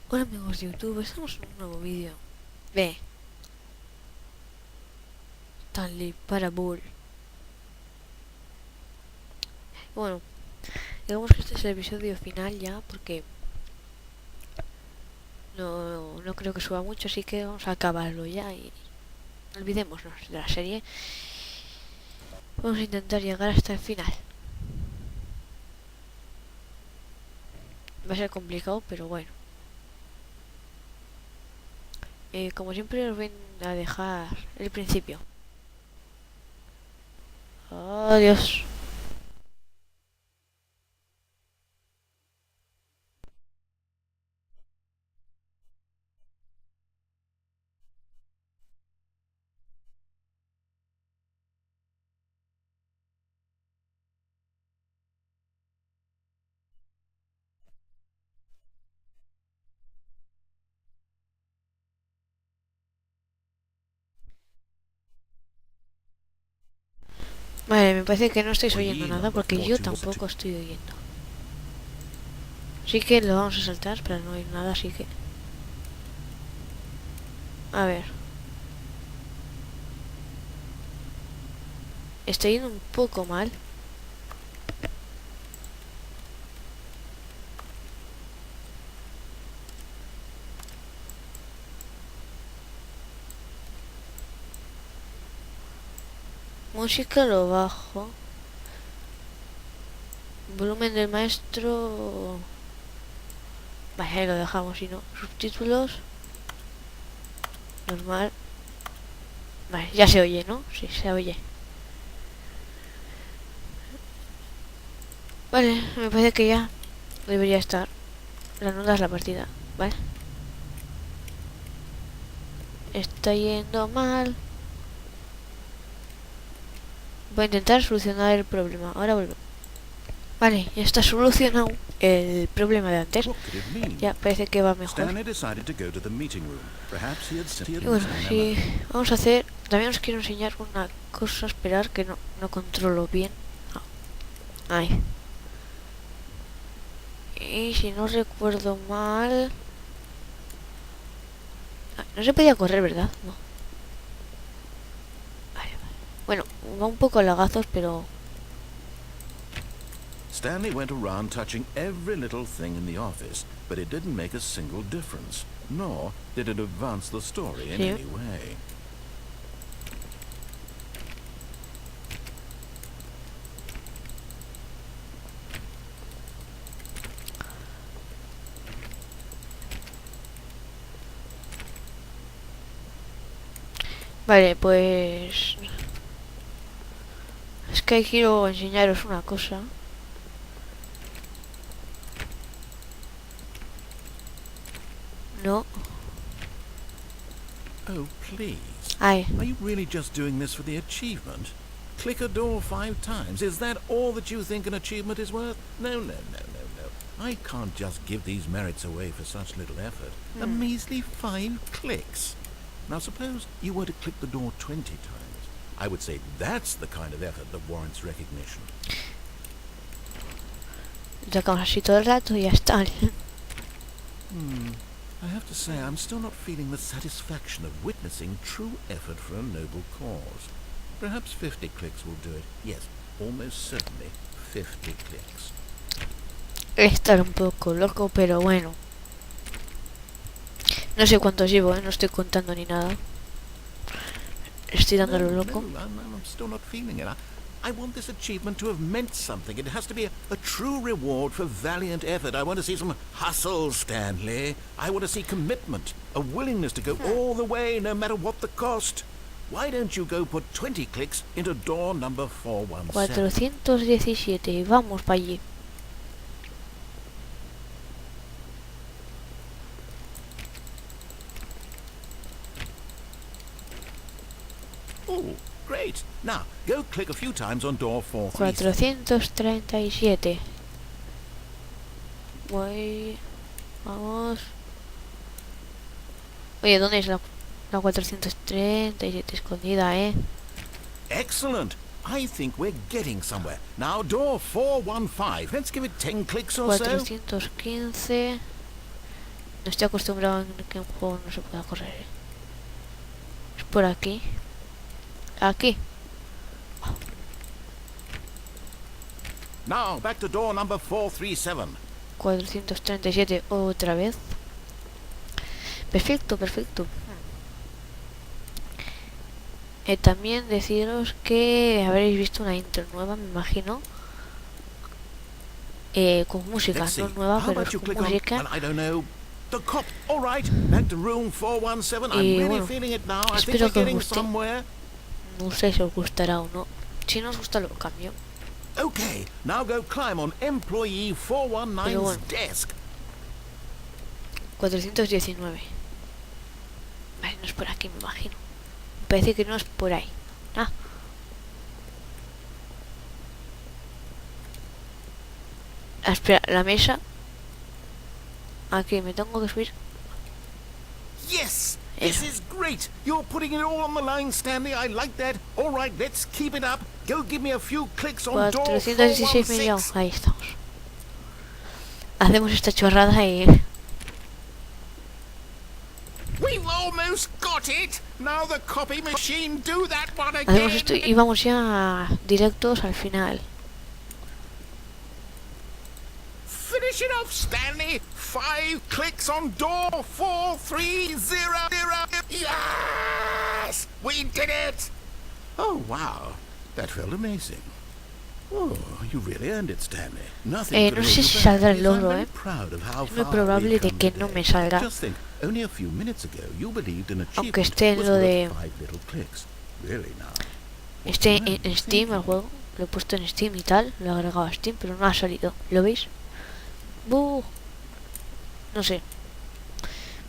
Hola amigos de YouTube, estamos en un nuevo vídeo de Stanley Parable. Bueno, digamos que este es el episodio final ya, porque no creo que suba mucho, así que vamos a acabarlo ya y olvidémonos de la serie. Vamos a intentar llegar hasta el final. Va a ser complicado, pero bueno. Como siempre os voy a dejar el principio. Adiós. Vale, me parece que no estáis oyendo nada porque yo tampoco estoy oyendo. Así que lo vamos a saltar para no oír nada, así que... A ver. Estoy yendo un poco mal. Música lo bajo. Volumen del maestro. Vale, ahí lo dejamos, si no. Subtítulos. Normal. Vale, ya se oye, ¿no? Sí, se oye. Vale, me parece que ya debería estar. Reanudas la partida, ¿vale? Está yendo mal. Voy a intentar solucionar el problema. Ahora vuelvo. Vale, ya está solucionado el problema de antes. Ya parece que va mejor. Y bueno, sí, vamos a hacer... También os quiero enseñar una cosa. Esperar que no controlo bien. Ahí. Y si no recuerdo mal... No se podía correr, ¿verdad? No. Vale. Bueno, va un poco a lagazos, pero... Stanley went around touching every little thing in the office, but it didn't make a single difference, nor did it advance the story in any way. Vale, pues... Es que quiero enseñaros una cosa. No. Oh, please. Ay. Are you really just doing this for the achievement? Click a door 5 times. Is that all that you think an achievement is worth? No. I can't just give these merits away for such little effort. A measly 5 clicks. Now suppose you were to click the door 20 times. I would say that's the kind of effort that warrants recognition. Sacamos así todo el rato y ya está. I have to say, I'm still not feeling the satisfaction of witnessing true effort for a noble cause. Perhaps 50 clicks will do it. Yes, almost certainly 50 clicks. Estar un poco loco, pero bueno. No sé cuántos llevo, no estoy contando ni nada. Estoy dándolo loco. I'm still not feeling it. I want this achievement to have meant something. It has to be a true reward for valiant effort. I want to see some hustle, Stanley. I want to see commitment, a willingness to go all the way, no matter what the cost. Why don't you go put 20 clicks into door number 417? 417, vamos para allí. Oh, great. Now, go click a few times on door 437. 437. Voy... Vamos... Oye, ¿dónde es la...? La 437 escondida, Excellent. I think we're getting somewhere. Now, door 415. Let's give it 10 clicks or so. 415. No estoy acostumbrado a que un juego no se pueda correr. Es por aquí. Aquí. Now, back to door number 437. 437 otra vez. Perfecto, perfecto. También deciros que habréis visto una intro nueva, me imagino. Con música, no nueva, pero es con música. The cop. All right, back to room 417. I'm Y really bueno, feeling it now. I think espero we're que os getting guste. somewhere. No sé si os gustará o no. Si no os gusta lo cambio. Okay, now go climb on employee 419's bueno. desk. 419. Vale, no es por aquí, me imagino. Me parece que no es por ahí. Ah. Espera, la mesa. Aquí me tengo que subir. Yes, this is great. You're putting it all on the line, Stanley. I like that. All right, let's keep it up. Go give me a few clicks on door 416 me he liado. 416. Ahí estamos. Hacemos esta chorrada y... We've almost got it. Now the copy machine do that one Hacemos esto again. y vamos ya directos al final. Finish it off, Stanley. 5 clicks on door 430. Yes! We did it! Oh, wow. That felt amazing. Oh, you really earned it, Stanley. Nothing could No hold sé you si back. saldrá el Yes, I'm logro, very proud of how Es muy far probable we've de come que no today. me salga. Just think, only a few minutes ago you believed an Aunque achievement esté en was lo worth de... 5 little clicks. Really now. Esté en Steam el juego. Lo he puesto en Steam y tal. Lo he agregado a Steam, pero no ha salido. ¿Lo veis? ¡Buh! No sé.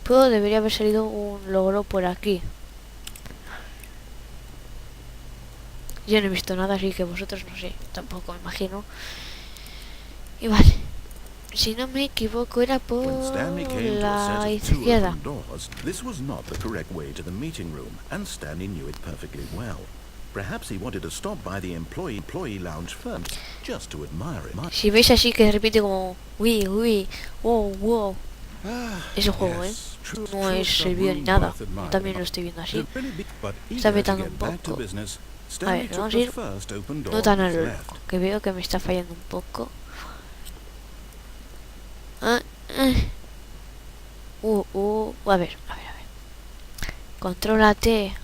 Pero debería haber salido un logro por aquí. Yo no he visto nada, así que vosotros no sé. Tampoco me imagino. Y vale. Si no me equivoco, era por When Stanley came to a la set of 2 izquierda. open doors, this was not the correct way to the meeting room, and Stanley knew it perfectly well. Perhaps he wanted to stop by the employee lounge first, just to admire it. Si veis así que repite como... Uy, uy, wow, wow. Es el juego, No es el vídeo ni nada. Yo también lo estoy viendo así. Está petando un poco. A ver, vamos a ir no tan a lo loco, que veo que me está fallando un poco. A ver. Contrólate.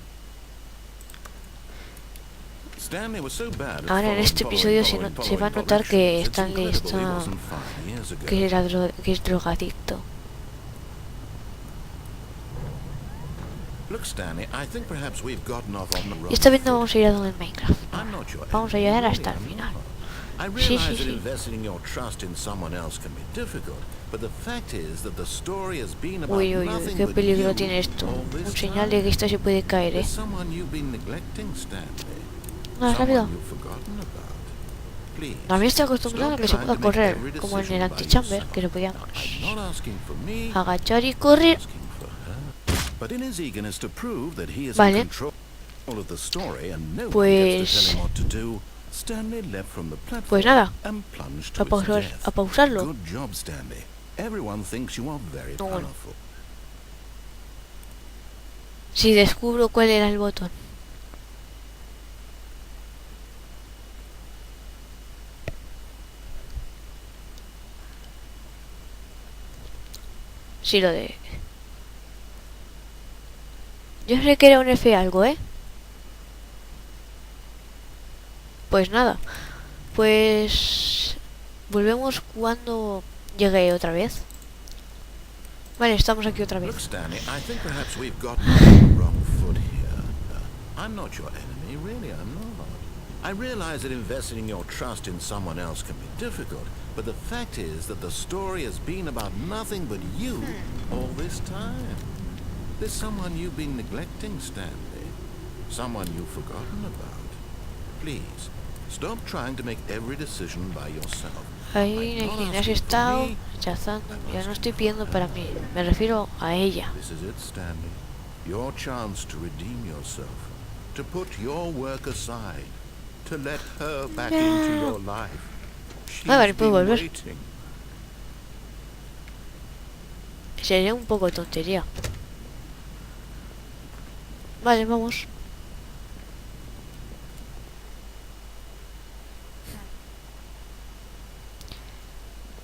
Ahora en este episodio se va a notar que Stanley está... que es drogadicto. Y esta vez no vamos a ir a donde en Minecraft. Vamos a llegar hasta el final. Sí. Uy, qué peligro tiene esto. Un señal de que esto se puede caer, Más rápido. También estoy acostumbrado a que se pueda correr, como en el antichamber, que se podía agachar y correr. Vale. Pues nada, a pausarlo. No, bueno. Si descubro cuál era el botón. Sí, lo de... Yo sé que era un F algo, Pues nada. Pues... volvemos cuando llegue otra vez. Vale, estamos aquí otra vez. I realize that investing your trust in someone else can be difficult, but the fact is that the story has been about nothing but you all this time. There's someone you've been neglecting, Stanley. Someone you've forgotten about. Please, stop trying to make every decision by yourself. Ahí en el gimnasio he estado rechazando. Ya no estoy pidiendo para mí. Me refiero a ella. This is it, Stanley. Your chance to redeem yourself, to put your work aside, to let her back into your life. She's vale, puedo been volver. waiting. Sería un poco tontería. Vale, vamos.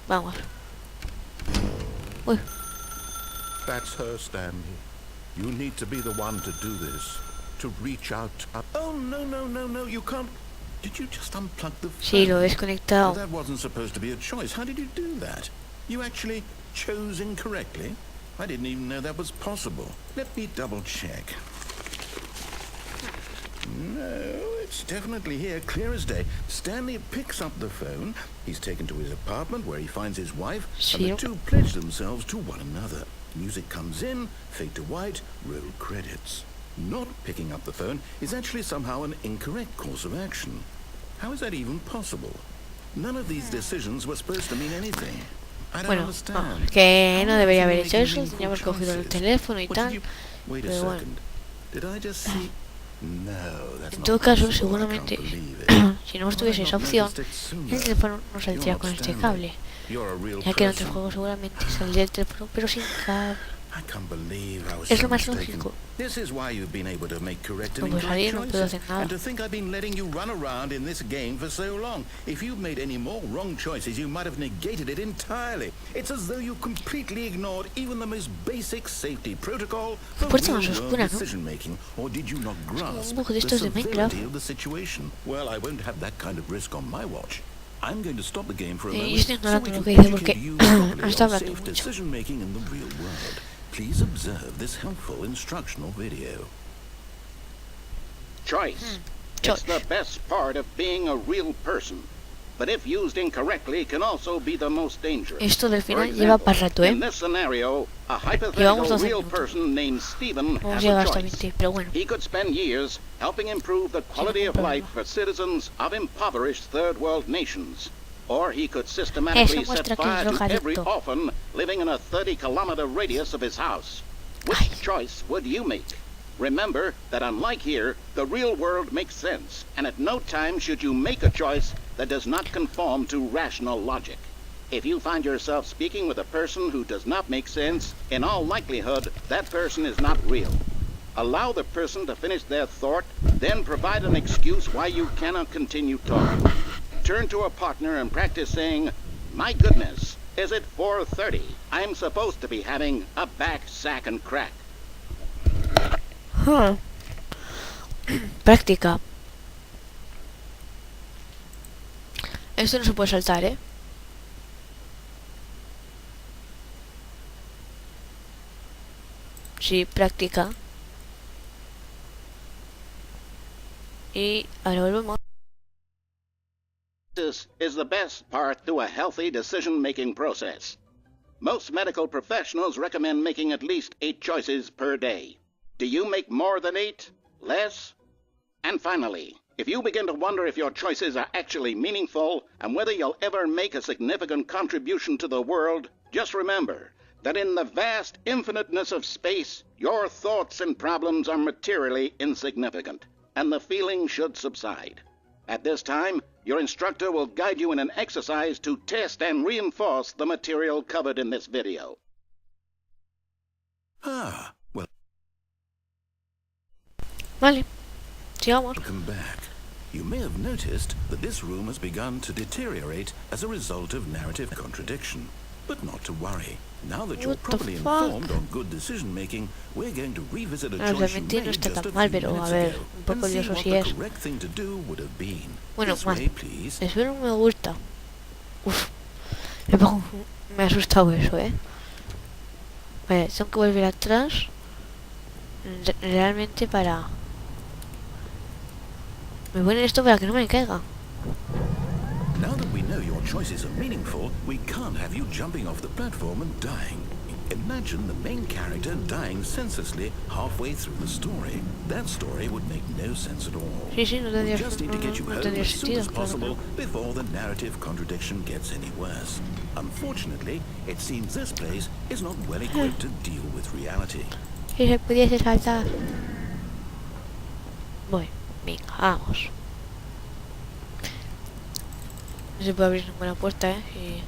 Vamos. Uy. That's her, Stanley. You need to be the one to do this. To reach out. Oh, no, you can't. Did you just unplug the phone? Sí, lo he desconectado. Well, that wasn't supposed to be a choice. How did you do that? You actually chose incorrectly? I didn't even know that was possible. Let me double check. No, it's definitely here, clear as day. Stanley picks up the phone. He's taken to his apartment where he finds his wife, and the two pledge themselves to one another. Music comes in, fade to white, roll credits. Not picking up the phone is actually somehow an incorrect course of action. How is that even possible? None of these decisions were supposed to mean anything. I don't understand. Que no debería haber hecho eso, tenía que haber cogido el teléfono y tal. Wait a second. Did I just see? No, that's en todo caso, seguramente, si no estuviese esa opción, el teléfono no saldría con este cable. Ya que en otros juegos seguramente saldría el teléfono, pero sin cable. Es lo más lógico. This is why you've been able to make correct and No puedo salir, no puedo hacer nada. And to think I've been letting you run around in this game for so long. If you'd made any more wrong choices, you might have negated it entirely. It's as though you completely ignored even the most basic safety protocol for real-world decision-making. Or did you not grasp the severity of the situation? Well, I won't have that kind of risk on my watch. I'm going to stop the game for a moment so we can educate you properly on safe decision-making in the real world. Please observe this helpful instructional video. Choice. It's the best part of being a real person. But if used incorrectly, can also be the most dangerous. Esto del final lleva para rato, in this scenario, a hypothetical real person named Stephen has a choice. He could spend years helping improve the quality of life for citizens of impoverished third world nations. Or he could systematically set fire to every orphan living in a 30-kilometer radius of his house. Which choice would you make? Remember that unlike here, the real world makes sense, and at no time should you make a choice that does not conform to rational logic. If you find yourself speaking with a person who does not make sense, in all likelihood, that person is not real. Allow the person to finish their thought, then provide an excuse why you cannot continue talking. Turn to a partner and practice saying, "My goodness, is it 4:30? I'm supposed to be having a back, sack, and crack." Práctica. Esto no se puede saltar, ¿eh? Sí, práctica. Y ahora volvemos. This is the best part to a healthy decision-making process. Most medical professionals recommend making at least 8 choices per day. Do you make more than 8? Less? And finally, if you begin to wonder if your choices are actually meaningful and whether you'll ever make a significant contribution to the world, just remember that in the vast infiniteness of space, your thoughts and problems are materially insignificant, and the feeling should subside. At this time, your instructor will guide you in an exercise to test and reinforce the material covered in this video. Well. Vale, sigamos. Welcome back. You may have noticed that this room has begun to deteriorate as a result of narrative contradiction. But not to worry. Now that you're properly informed on good decision-making, we're going to revisit a choice you made just a few minutes ago and see what the correct thing to do would have been. This way, please. Espero no me gusta. Uf, me ha asustado eso, ¿eh? Vale, tengo que volver atrás. Realmente para... Me ponen esto para que no me caiga. Now that we know your choices are meaningful, we can't have you jumping off the platform and dying. Imagine the main character dying senselessly halfway through the story. That story would make no sense at all. Sí, no tendría, we just need to get you home as soon as possible before the narrative contradiction gets any worse. Unfortunately, it seems this place is not well equipped to deal with reality. Si se pudiese saltar. Voy, venga, vamos. No se puede abrir ninguna puerta, y...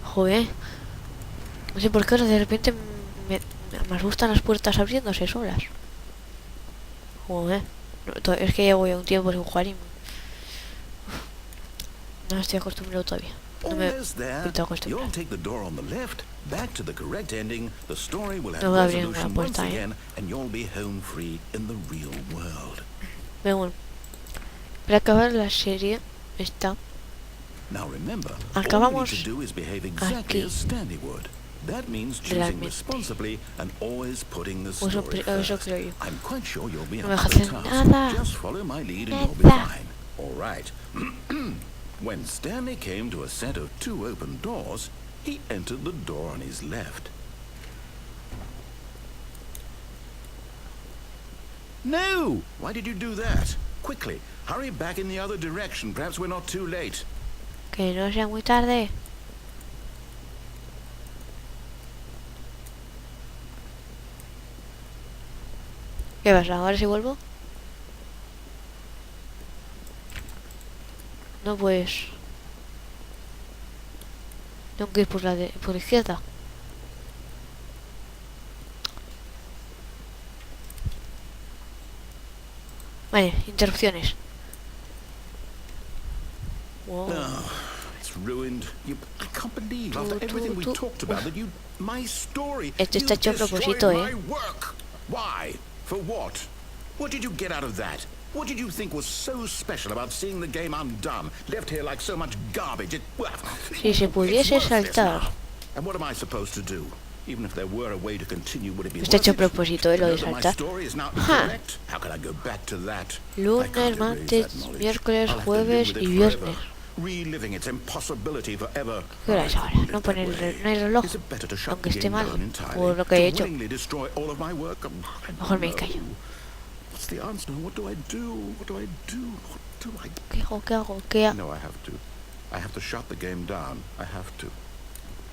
Joder. No sé por qué ahora de repente me asustan las puertas abriéndose solas. Joder. No, es que llevo ya un tiempo sin jugar y... No estoy acostumbrado todavía. No me estoy acostumbrado. No voy a abrir ninguna puerta, Pero bueno. Para acabar la serie está... Acabamos aquí. Realmente. Eso creo yo. No me deja hacer nada. When Stanley came to a set of 2 open doors, he entered the door on his left. No! Why did you do that? Quickly, hurry back in the other direction. Perhaps we're not too late. Que no sea muy tarde. ¿Qué pasa? ¿Ahora si vuelvo? No, pues... Tengo que ir por la izquierda. Vale, interrupciones. Wow. Oh, it's ruined. I can't believe after everything we talked about that my story. Esto está hecho a propósito, Why? For what? What did you get out of that? What did you think was so special about seeing the game undone, left here like so much garbage? Si se pudiese saltar. And what am I supposed to do? Even if there were a way to continue, would it be Está hecho a propósito, lo de saltar. How can I go back to that? Lunes, martes, miércoles, jueves y viernes. Reliving its impossibility forever. ¿Qué hora es ahora? No pone no hay reloj, aunque esté mal por lo que he hecho. Mejor me callo. What's the answer? What do I do? What do I do? What do I do? ¿Qué hago? ¿Qué hago? ¿Qué hago? No, I have to. I have to shut the game down. I have to.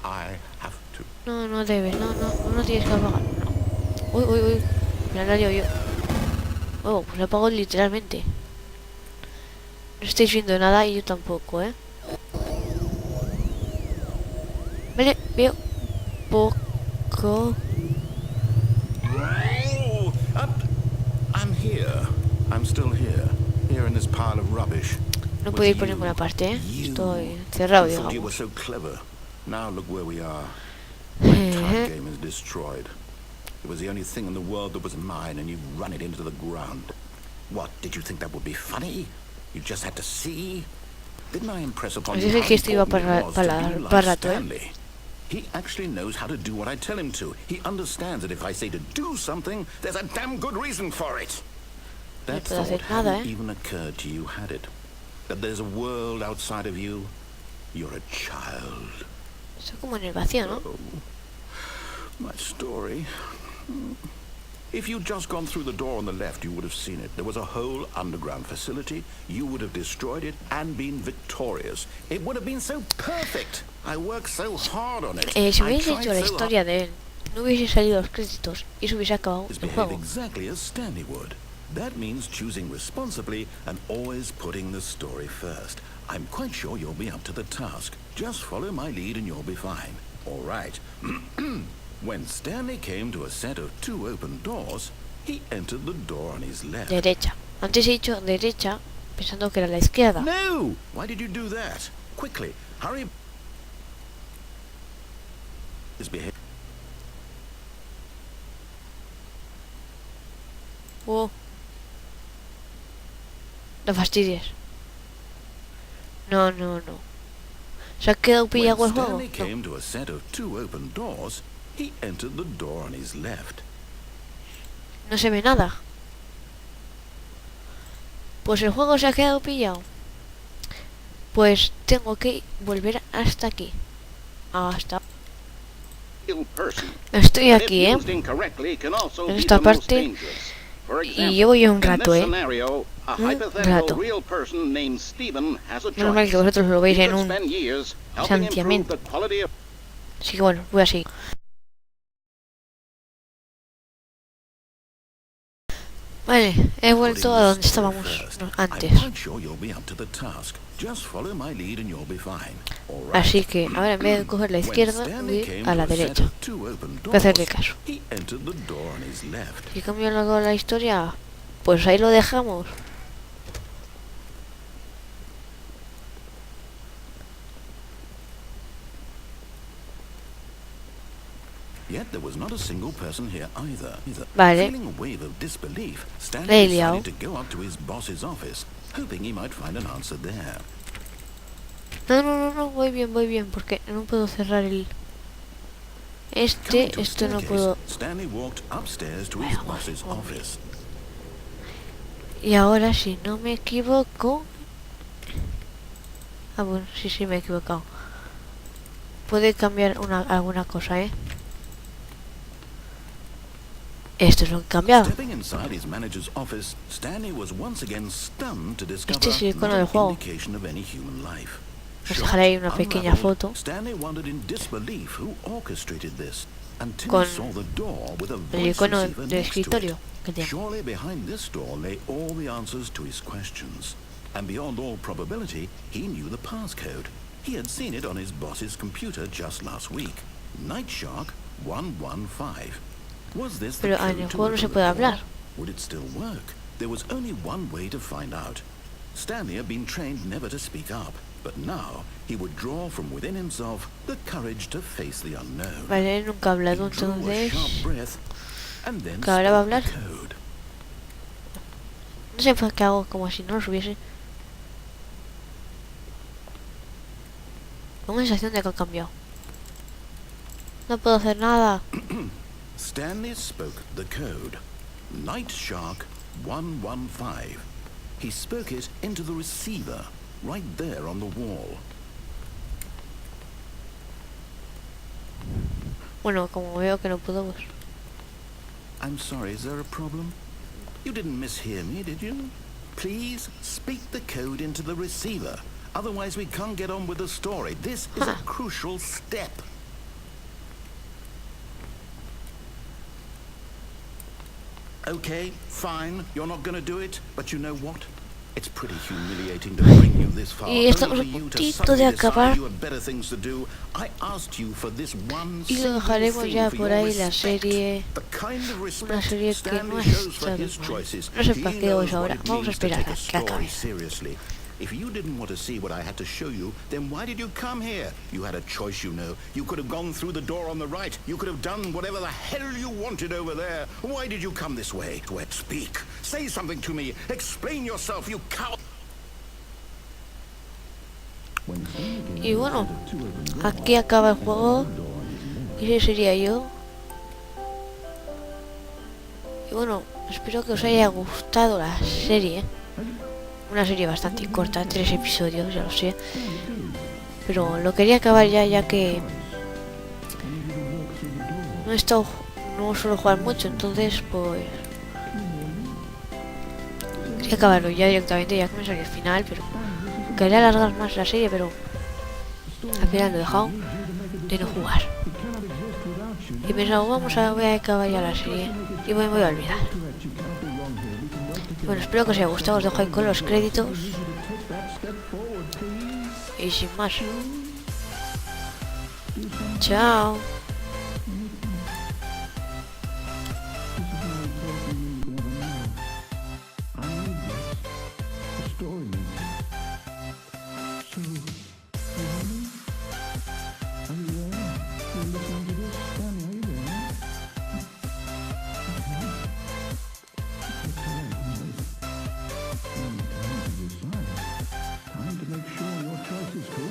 I have to. No, no debes. No tienes que apagar. No. Uy. Me la lío yo. Oh, pues lo apago literalmente. No estáis viendo nada y yo tampoco, Vale, veo poco. I'm here. I'm still here. Here in this pile of rubbish. No puedo ir por ninguna parte, Estoy encerrado, digamos. You were so clever. Now look where we are. My entire game is destroyed. It was the only thing in the world that was mine, and you've run it into the ground. What, did you think that would be funny? You just had to see? Didn't I impress upon you how important it was to be like Stanley? He actually knows how to do what I tell him to. He understands that if I say to do something, there's a damn good reason for it. That thought hadn't even occurred to you, had it? That there's a world outside of you? You're a child. Eso como en el vacío, ¿no? Oh, my story. If you'd just gone through the door on the left, you would have seen it. There was a whole underground facility. You would have destroyed it and been victorious. It would have been so perfect. I worked so hard on it. Si hubiese hecho la historia de él, no hubiese salido los créditos y se hubiese acabado el juego. Exactly as Stanley would. That means choosing responsibly and always putting the story first. I'm quite sure you'll be up to the task. Just follow my lead and you'll be fine. All right. When Stanley came to a set of 2 open doors, he entered the door on his left. Derecha. Antes he dicho derecha, pensando que era la izquierda. No! Why did you do that? Quickly, hurry. Oh. No fastidies. No. ¿Se ha quedado pillado el juego? No se ve nada. Pues el juego se ha quedado pillado. Pues tengo que volver hasta aquí. Hasta... Estoy aquí, en esta parte. Y llevo ya un rato, Un rato. Normal que vosotros lo veis en un santiamento. Así que bueno, voy a seguir. Vale, he vuelto a donde estábamos antes. Así que ahora en vez de coger la izquierda, voy a la derecha. Voy a hacerle caso. ¿Y cambio luego la historia? Pues ahí lo dejamos. Yet there was not a single person here either. Vale. Feeling a wave of disbelief, Le he Stanley liado. decided to go up to his boss's office, hoping he might find an answer there. No, voy bien, porque no puedo cerrar el... Coming to a Esto no staircase, puedo... Stanley walked upstairs to his boss's office. Y ahora, si no me equivoco... Ah, bueno, sí, me he equivocado. Puede cambiar alguna cosa, ¿eh? Esto es lo que cambiaba. Stepping inside his manager's office, Stanley was once again stunned to discover Este es el icono not del an juego. indication of any human life. Os dejaré ahí una pequeña foto Stanley wondered in disbelief who orchestrated this until con he saw the door with a el voice icono receiver del next to it. escritorio que tiene. Surely behind this door lay all the answers to his questions, and beyond all probability, he knew the passcode. He had seen it on his boss's computer just last week. Nightshark 115. Was this the Pero en code el to juego no se open puede the door? hablar. Would it still work? There was only one way to find out. Stanley had been trained never to speak up, but now he would draw from within himself the courage to face the unknown. Vale, él nunca ha He hablado, drew a entonces... sharp breath and then ¿Que ahora va a spoke the hablar? code. No sé por qué hago como si no lo supiese. Tengo la sensación de que ha cambiado. No puedo hacer nada. Stanley spoke the code. Nightshark 115. He spoke it into the receiver, right there on the wall. Bueno, como veo que no puedo, pues... I'm sorry, is there a problem? You didn't mishear me, did you? Please speak the code into the receiver. Otherwise we can't get on with the story. This is a crucial step. Okay, fine, you're not going to do it, but you know what? It's pretty humiliating to bring you this far. Y estamos a Only you to puntito de suddenly decide acabar. you had better things to do. I asked you for this one Y lo single dejaremos thing ya for por your ahí la respect. serie. The kind of Una respect serie que no Stanley ha shows for estado his mal. choices. No sé He para qué hoy knows what ahora. it Vamos a means to esperar take a a que acabe. story seriously. If you didn't want to see what I had to show you, then why did you come here? You had a choice, you know. You could have gone through the door on the right. You could have done whatever the hell you wanted over there. Why did you come this way? Speak. Say something to me. Explain yourself, you coward. Y bueno, aquí acaba el juego. Y ese sería yo. Y bueno, espero que os haya gustado la serie. Una serie bastante corta, 3 episodios, ya lo sé. Pero lo quería acabar ya que no suelo jugar mucho, entonces pues quería acabarlo ya directamente, ya que me salió el final, pero quería alargar más la serie, pero al final lo he dejado de no jugar. Y pensaba, voy a acabar ya la serie y me voy a olvidar. Bueno, espero que os haya gustado, os dejo ahí con los créditos. Y sin más. Chao. Time to make sure your choice is correct.